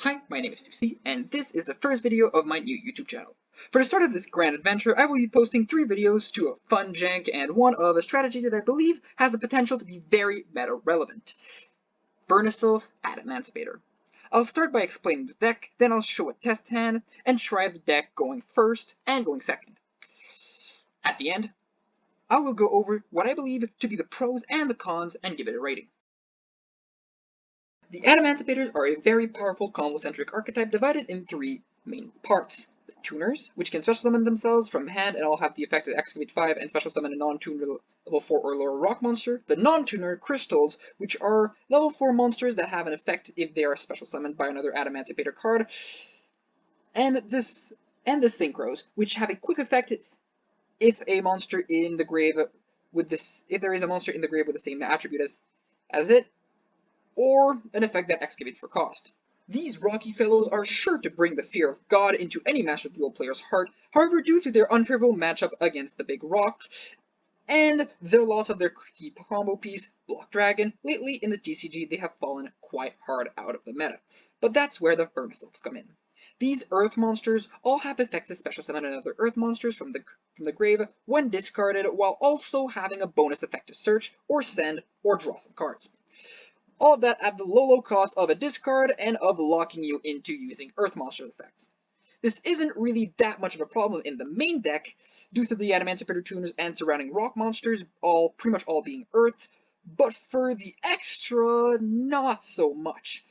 Hi, my name is Lucy, and this is the first video of my new YouTube channel. For the start of this grand adventure, I will be posting 3 videos, 2 of fun jank, and 1 of a strategy that I believe has the potential to be very meta-relevant. VERNUSYLF ADAMANCIPATOR. I'll start by explaining the deck, then I'll show a test hand, and try the deck going first and going second. At the end, I will go over what I believe to be the pros and the cons and give it a rating. The Adamancipators are a very powerful combo-centric archetype divided in 3 main parts. The Tuners, which can special summon themselves from hand and all have the effect of Excavate 5 and special summon a non-tuner level 4 or lower rock monster. The non-tuner Crystals, which are level 4 monsters that have an effect if they are special summoned by another Adamancipator card. And the Synchros, which have a quick effect if a monster in the grave if there is a monster in the grave with the same attribute as it, or an effect that excavates for cost. These rocky fellows are sure to bring the fear of God into any Master Duel player's heart, however due to their unfavorable matchup against the Big Rock, and their loss of their key combo piece, Block Dragon, lately in the TCG they have fallen quite hard out of the meta. But that's where the VERNUSYLFs come in. These Earth monsters all have effects to special summon another Earth monsters from the grave when discarded, while also having a bonus effect to search, or send, or draw some cards. All of that at the low cost of a discard and of locking you into using Earth monster effects. This isn't really that much of a problem in the main deck, due to the Adamancipator tuners and surrounding rock monsters pretty much all being Earth, but for the extra, not so much.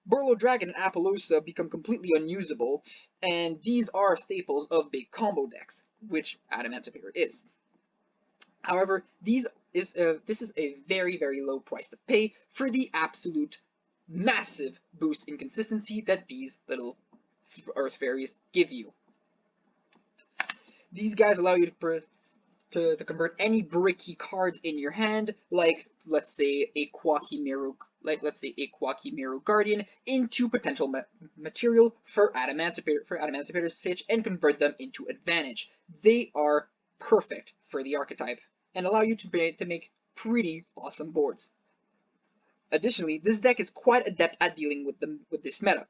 Burlow Dragon and Appaloosa become completely unusable, and these are staples of big combo decks, which Adamancipator is. However, this is a very, very low price to pay for the absolute massive boost in consistency that these little Earth Fairies give you. These guys allow you to convert any bricky cards in your hand, like let's say a Quakimeru Guardian, into potential material for Adamancipator's pitch and convert them into advantage. They are perfect for the archetype and allow you to make pretty awesome boards. Additionally, this deck is quite adept at dealing with this meta.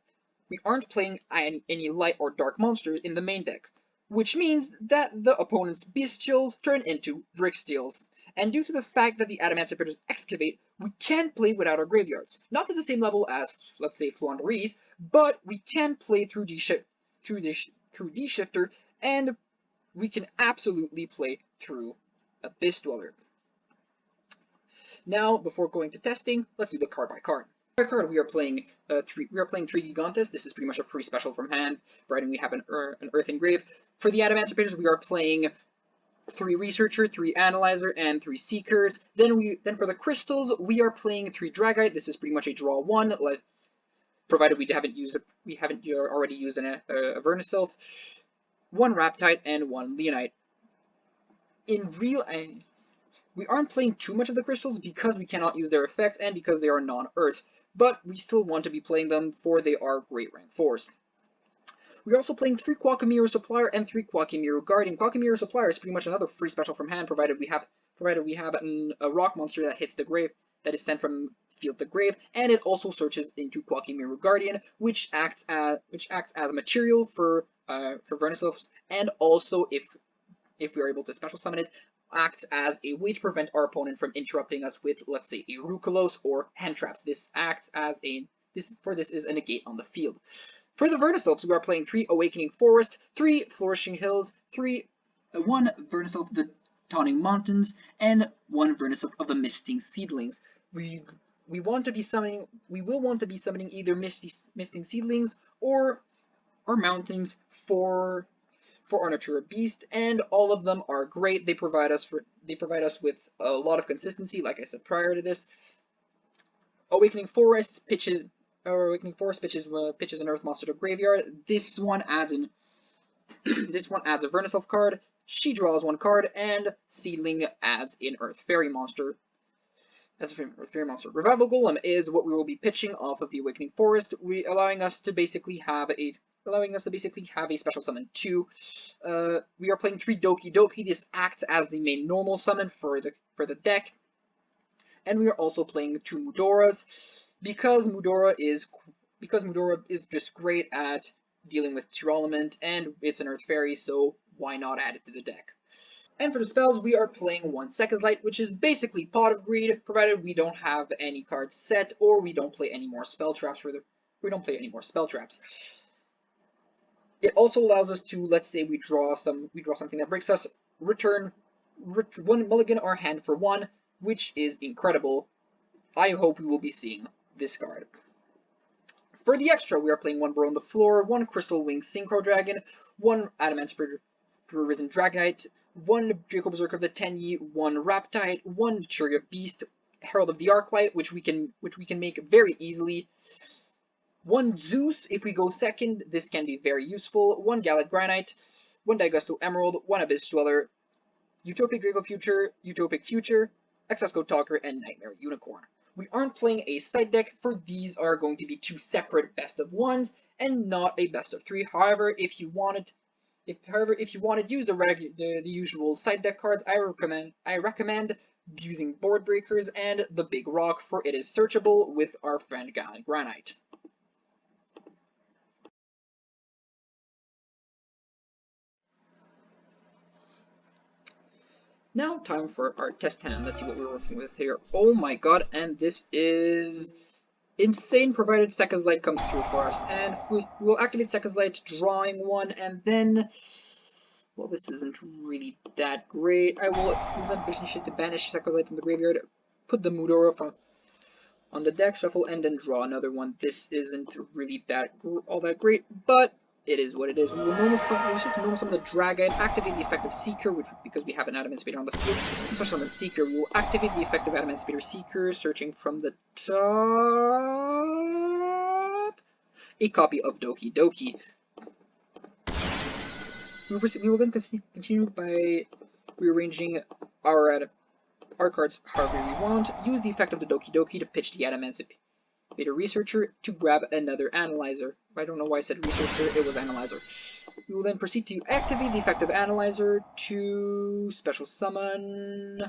We aren't playing any light or dark monsters in the main deck, which means that the opponent's Bestials turn into Bricksteals. And due to the fact that the Adamancipators excavate, we can play without our graveyards. Not to the same level as, let's say, Flouanderies, but we can play through D-Shifter, and we can absolutely play through Abyss Dweller. Now, before going to testing, let's do the card by card. By card, we are playing 3 Gigantes. This is pretty much a free special from hand, providing we have an Earth Engrave. For the Adamancipators, we are playing 3 Researcher, 3 Analyzer, and 3 Seekers. Then for the Crystals, we are playing 3 Dragite. This is pretty much a draw 1, provided we haven't already used a VERNUSYLF, 1 Raptite, and 1 Leonite. We aren't playing too much of the Crystals because we cannot use their effects and because they are non-Earth, but we still want to be playing them for they are great rank 4s. We're also playing 3 Quakimeru Supplier and 3 Quakimeru Guardian. Quakimeru Supplier is pretty much another free special from hand, provided we have a rock monster that hits the grave, that is sent from field to grave, and it also searches into Quakimeru Guardian, which acts as material for VERNUSYLFs, and also if we are able to special summon it, acts as a way to prevent our opponent from interrupting us with, let's say, a Rukalos or hand traps. This acts as this is a negate on the field. For the VERNUSYLFs, we are playing 3 Awakening Forest, 3 Flourishing Hills, 1 VERNUSYLF of the Tawning Mountains, and 1 VERNUSYLF of the Misting Seedlings. We will want to be summoning either Misting Seedlings or Mountains for our Natura Beast, and all of them are great. They provide us with a lot of consistency, like I said prior to this. Awakening Forest pitches an Earth monster to graveyard. This one adds a VERNUSYLF card. She draws 1 card, and Seedling adds an Earth Fairy monster. Revival Golem is what we will be pitching off of the Awakening Forest, allowing us to basically have a special summon 2. We are playing 3 Doki Doki. This acts as the main normal summon for the deck. And we are also playing 2 Mudoras, because Mudora is because Mudora is just great at dealing with Tear and it's an Earth Fairy, so why not add it to the deck? And for the spells, we are playing 1 Second Light, which is basically Pot of Greed, provided we don't have any cards set, or we don't play any more spell traps. It also allows us to, let's say we draw something that breaks us, return 1 mulligan our hand for 1, which is incredible. I hope we will be seeing this card. For the extra, we are playing 1 Burrow on the Floor, 1 Crystal Wing Synchro Dragon, 1 Adamancipator Risen Dragonite, 1 Draco Berserker of the Tenyi, 1 Raptite, 1 Churia Beast, Herald of the Arclight, which we can make very easily. 1 Zeus, if we go second, this can be very useful. 1 Gallic Granite, 1 Daigusto Emerald, 1 Abyss Dweller, Utopic Draco Future, Utopic Future, Excess Code Talker, and Nightmare Unicorn. We aren't playing a side deck, for these are going to be 2 separate best of 1s, and not a best of 3. However, if you want to use the usual side deck cards, I recommend using Board Breakers and the Big Rock, for it is searchable with our friend Gallic Granite. Now, time for our test hand. Let's see what we're working with here. Oh my god, and this is insane, provided Sekka's Light comes through for us. And we will activate Sekka's Light, drawing 1, and then... well, this isn't really that great. I will then to banish Sekka's Light from the graveyard, put the Mudora on the deck, shuffle, and then draw another one. This isn't really all that great, but it is what it is. We will normal summon the Dragon, activate the effect of Seeker, because we have an Adamancipator on the field. Especially on the Seeker, we will activate the effect of Adamancipator Seeker, searching from the top a copy of Doki Doki. We will then continue by rearranging our cards however we want. Use the effect of the Doki Doki to pitch the Adamancipator Researcher to grab another Analyzer. I don't know why I said Researcher, it was Analyzer. We will then proceed to activate the effect of Analyzer to special summon...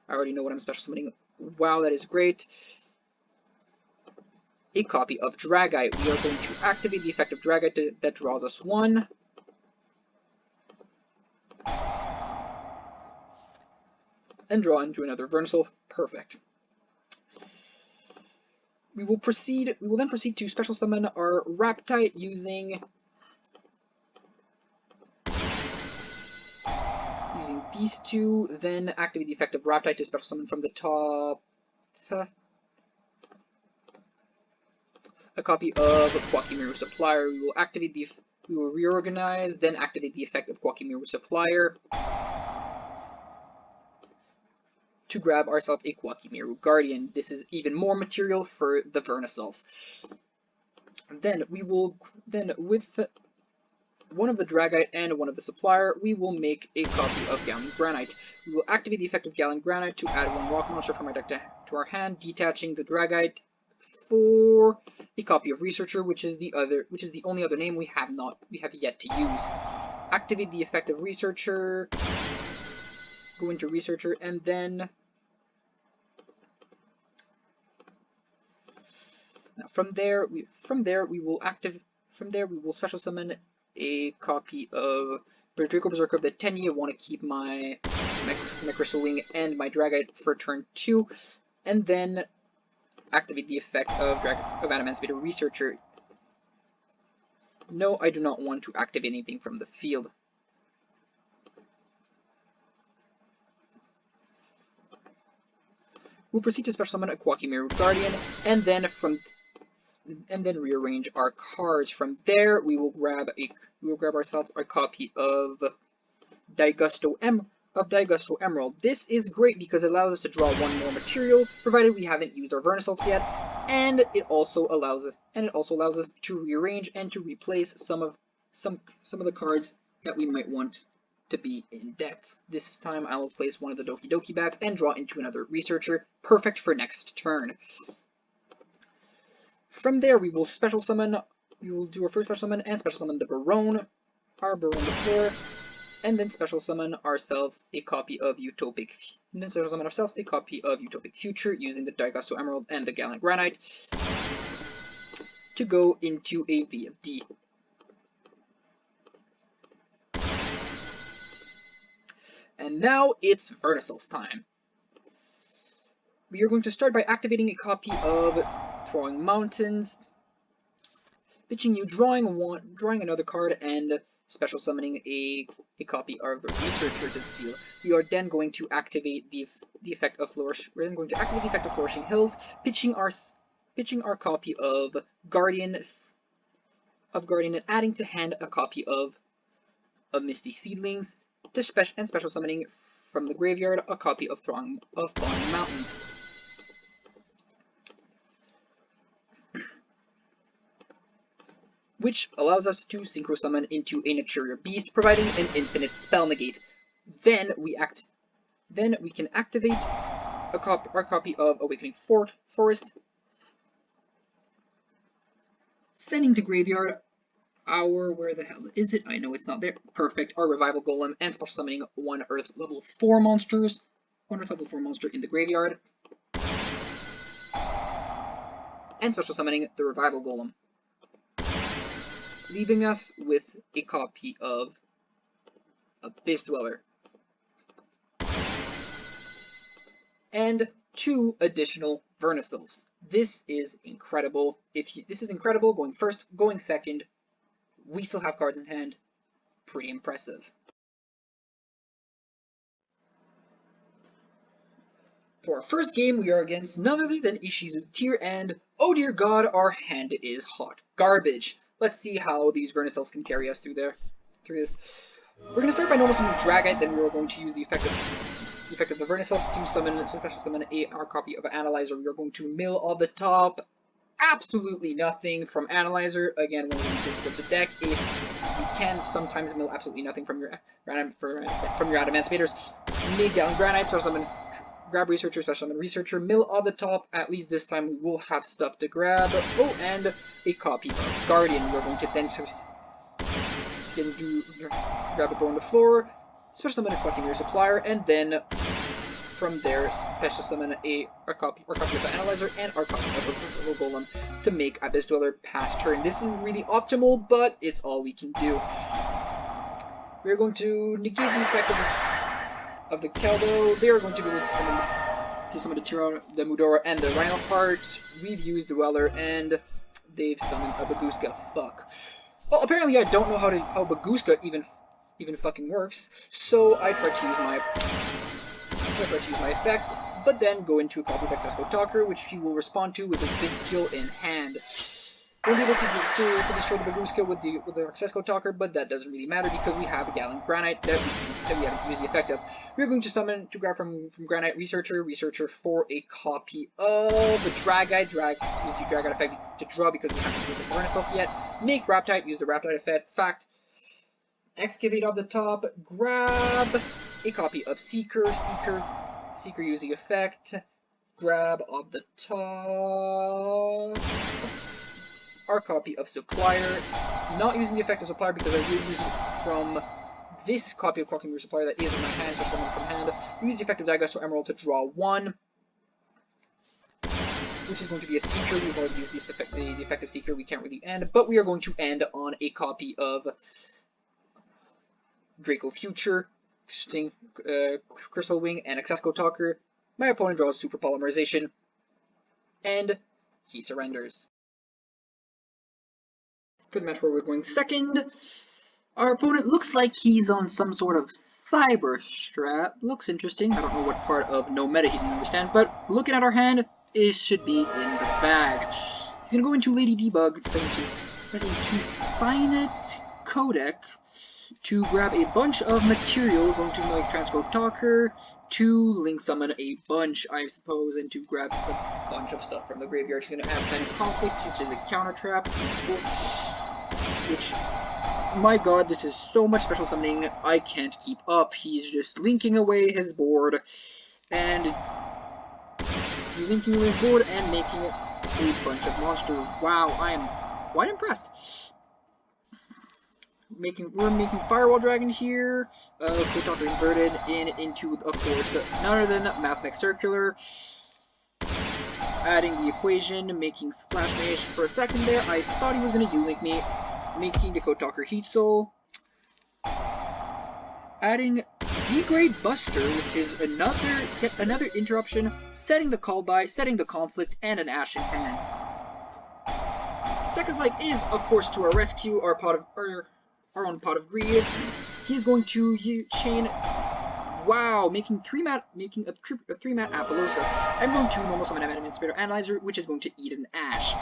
I already know what I'm special summoning. Wow, that is great. A copy of Dragite. We are going to activate the effect of Dragite that draws us 1. And draw into another VERNUSYLF. Perfect. We will then proceed to special summon our Raptite using these 2, then activate the effect of Raptite to special summon from the top a copy of Kwakimeru Supplier. We will reorganize, then activate the effect of Kwakimeru Supplier to grab ourselves a Kwakimeru Guardian. This is even more material for the VERNUSYLFs. Then with 1 of the Dragite and 1 of the Supplier, we will make a copy of Gallic Granite. We will activate the effect of Gallic Granite to add 1 rock monster from our deck to our hand, detaching the Dragite for a copy of Researcher, which is the only other name we have yet to use. Activate the effect of Researcher, go into Researcher, and then from there we will special summon a copy of Draco Berserker of the Tenyi. I want to keep my Crystal Wing and my Dragite for turn 2, and then activate the effect of Adamancipator Researcher. No, I do not want to activate anything from the field. We'll proceed to special summon a Kwakimeru Guardian, and then rearrange our cards. From there, we will grab ourselves a copy of Daigusto Emerald. This is great because it allows us to draw 1 more material, provided we haven't used our VERNUSYLFs yet, and it also allows us to rearrange and to replace some of the cards that we might want to be in deck. This time I will place 1 of the Doki Doki backs and draw into another Researcher, perfect for next turn. From there, we will do our first special summon and special summon the Barone, our Barone on the floor, and then special summon ourselves a copy of Utopic Future using the Daigusto Emerald and the Gallic Granite to go into a VFD. And now it's VERNUSYLF's time. We are going to start by activating a copy of Throwing Mountains, pitching you drawing another card, and special summoning a copy of Researcher to the field. We are then going to activate the effect of Flourish. We're then going to activate the effect of Flourishing Hills, pitching our copy of Guardian, and adding to hand a copy of Misty Seedlings, and special summoning from the graveyard a copy of Falling Mountains. Which allows us to synchro summon into a Naturia Beast, providing an infinite spell negate. Then we can activate our copy of Awakening Forest, sending to graveyard where the hell is it? I know it's not there. Perfect. Our Revival Golem, and special summoning one Earth level 4 monster in the graveyard, and special summoning the Revival Golem, leaving us with a copy of Abyss Dweller and 2 additional VERNUSYLFs. This is incredible. This is incredible. Going first, going second. We still have cards in hand. Pretty impressive. For our first game, we are against none other than Ishizu Tier, and oh dear god, our hand is hot garbage. Let's see how these VERNUSYLFs can carry us through this. We're going to start by normal summoning Dragite, then we're going to use the effect of the VERNUSYLFs to special summon our copy of Analyzer. We are going to mill off the top absolutely nothing from Analyzer. Again, one of the weaknesses of the deck. If you can sometimes mill absolutely nothing from your Adamancypators, mid Gallon Granite, special summon, grab Researcher, special summon Researcher, mill off the top. At least this time we will have stuff to grab. Oh, and a copy of Guardian. We're going to then grab a throw on the floor, special summon a fucking Mirror Supplier, and then from there special summon our copy of the Analyzer and our copy of a Golem to make Abyss Dweller pass turn. This isn't really optimal, but it's all we can do. We're going to negate the effect of the Keldo. They are going to be able to summon the Tyranno, the Mudora, and the Rhino Heart. We've used Dweller, and they've summoned a Baguska. Fuck. Well, apparently I don't know how Baguska even fucking works, so I try to use my effects, but then go into a copy of Accessco Talker, which he will respond to with his Bestial in hand. We'll be able to destroy the Baguska with the Accessco Talker, but that doesn't really matter because we have a Gallon Granite that we haven't used the effect of. We're going to grab from Granite Researcher for a copy of the Dragite. Use the Dragite effect to draw because we haven't used the VERNUSYLF yet. Make Raptite, use the Raptite effect. Excavate off the top, grab a copy of Seeker, use the effect, grab off the top our copy of Supplier, not using the effect of Supplier because I will use it from this copy of Clocking Mirror Supplier that is in my hand, or someone from hand. Use the effect of Dagastro Emerald to draw 1, which is going to be a Seeker. We've already used the effect of Seeker, we can't really end, but we are going to end on a copy of Draco Future, Crystal Wing, and Accessco Talker. My opponent draws Super Polymerization, and he surrenders. For the match where we're going second, our opponent looks like he's on some sort of cyber strat. Looks interesting. I don't know what part of no meta he didn't understand, but looking at our hand, it should be in the bag. He's going to go into Lady Debug, setting to Signet Codec, to grab a bunch of material, going to like Transcode Talker, to Link Summon a bunch, I suppose, and to grab some bunch of stuff from the graveyard. She's going to add Silent Conflict, which is a counter trap, which, my god, this is so much special summoning, I can't keep up. He's just linking away his board, and making it a bunch of monsters. Wow, I am quite impressed. We're making Firewall Dragon here, Code Talker inverted into, of course, none other than Mathmech Circular. adding the equation, making Splash Mage for a second there. I thought he was going to U-Link me, making the Code Talker Heat Soul. Adding D-Grade Buster, which is yet another interruption, setting the call by, setting the conflict, and an Ashen Hand. Second Light is, of course, to our rescue, our own Pot of Greed. He's going to chain. Wow, making a 3-mat Appaloosa. I'm going to normal summon Adamancipator Analyzer, which is going to eat an Ash.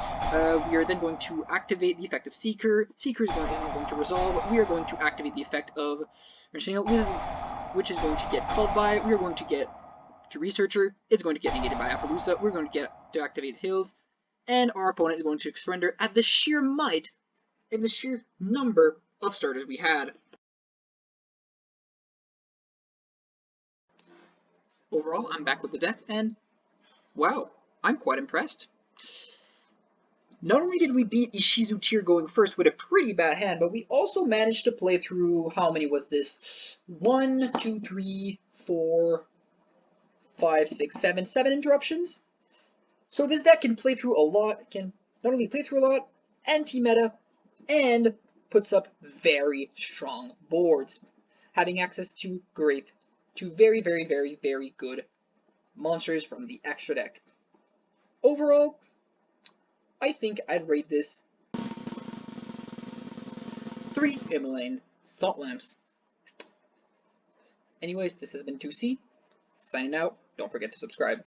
We are then going to activate the effect of Seeker. Seeker isn't going to resolve. We are going to activate the effect of which is going to get called by. We are going to get to Researcher. It's going to get negated by Appaloosa. We're going to get to activate Hills. And our opponent is going to surrender at the sheer might and the sheer number of starters we had. Overall, I'm back with the decks, and wow, I'm quite impressed. Not only did we beat Ishizu Tier going first with a pretty bad hand, but we also managed to play through, how many was this? 1, 2, 3, 4, 5, 6, 7, 7 interruptions. So this deck can play through a lot, can not only play through a lot, anti-meta, and puts up very strong boards, having access to very, very, very, very good monsters from the extra deck. Overall, I think I'd rate this 3 Himalayan Salt Lamps. Anyways, this has been 2C, signing out. Don't forget to subscribe.